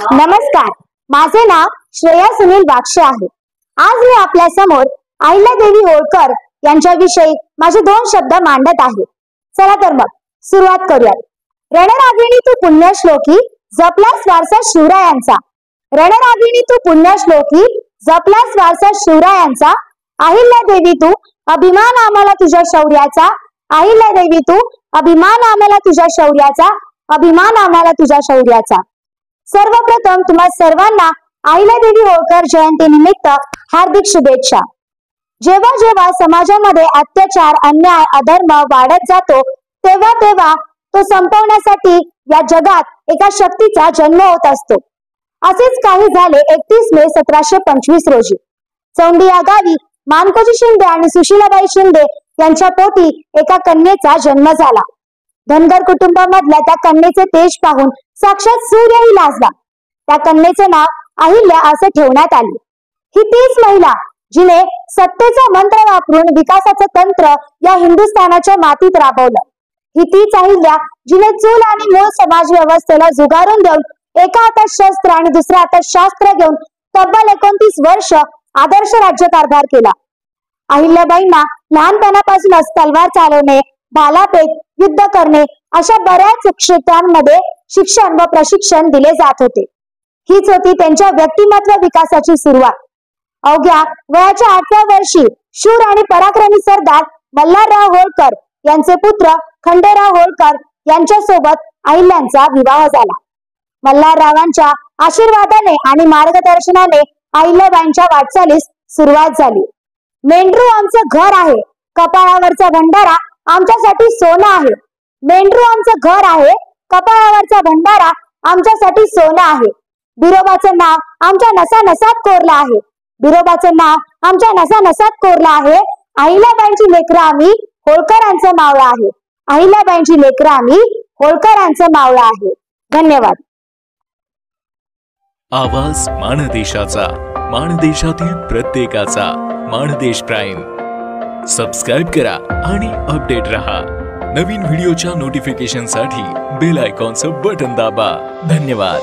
नमस्कार, माझे नाव श्रेया सुनील बाक्षे आहे। आज मी आपल्या समोर अहिल्यादेवी होळकर यांच्याविषयी माझे 2 शब्द मांडत आहे। चला तर मग सुरुवात करूया। रणरागिणी तू पुण्यश्लोकी, जपलास वारसा शिवरायांचा। रणरागिणी तू पुण्यश्लोकी, जपलास वारसा शिवरायांचा। अहिल्यादेवी तू अभिमान आम्हाला तुझ्या शौर्याचा। अहिल्यादेवी तू अभिमान आम्हाला तुझ्या शौर्याचा। अभिमान आम्हाला तुझ्या शौर्याचा। सर्वप्रथम तुम्हा सर्वांना अहिल्यादेवी होळकर जयंती निमित्त हार्दिक शुभेच्छा। जेव्हा जेव्हा समाजामध्ये अत्याचार, अन्याय, अधर्म वाढत जातो तेव्हा तेव्हा तो संपवण्यासाठी या जगात एका शक्तीचा जन्म होत असतो। असेच काही झाले 31 मे 1725 रोजी। चौंडी या गावी मानकोजी शिंदे आणि सुशीलाबाई शिंदे यांच्या पोटी एका कन्येचा जन्म झाला। धनगर कुटुंबामधल्या त्या कन्येचे तेज पाहून साक्षात सूर्यही लाजला। त्या कन्येचे नाव अहिल्या असे ठेवण्यात आले। ही तीच महिला जिने सत्तेचा मंत्र वापरून विकासाचं तंत्र या हिंदुस्थानाच्या मातीत राबवलं। ही तीच अहिल्या जिने चूल आणि मूळ समाज व्यवस्थेला जुगारून देऊन एका हातात शस्त्र आणि दुसऱ्या हातात शास्त्र घेऊन तब्बल 29 वर्ष आदर्श राज्यकारभार केला। अहिल्याबाईंना लहानपणापासूनच तलवार चालवणे, भालाफेक, युद्ध करणे अशा बऱ्याच क्षेत्रांमध्ये शिक्षण व प्रशिक्षण दिले जात होते। हीच होती त्यांच्या व्यक्तिमत्व विकासाची सुरुवात। अवघ्या वयाच्या 8व्या वर्षी शूर आणि पराक्रमी सरदार मल्हारराव होळकर यांचे पुत्र खंडेराव होळकर यांच्या सोबत अहिल्यांचा विवाह झाला। मल्हाररावांच्या आशीर्वादाने आणि मार्गदर्शनाने अहिल्याबाईंच्या वाटचालीस सुरुवात झाली। मेंढरू आमचं घर आहे, कपाळावरचा भंडारा आमच्यासाठी सोनं आहे। मेंढरू आमचं घर आहे, कपाळावरचा भंडारा आमच्यासाठी सोनं आहे। बिरोबाचं नाव आमच्या नसा नसात कोरलं आहे। बिरोबाचं नाव आमच्या नसा नसात कोरलं आहे। अहिल्याबाईंची लेकरं आम्ही होळकरांचं मावळं आहे। अहिल्याबाईंची लेकरं आम्ही होळकरांचं मावळं आहे। धन्यवाद। आवाज माणदेशाचा, माणदेशातील प्रत्येकाचा। माणदेश प्राईम सबस्क्राइब करा आणि अपडेट रहा। नवीन व्हिडिओच्या नोटिफिकेशनसाठी बेल आयकॉनचं बटन दाबा। धन्यवाद।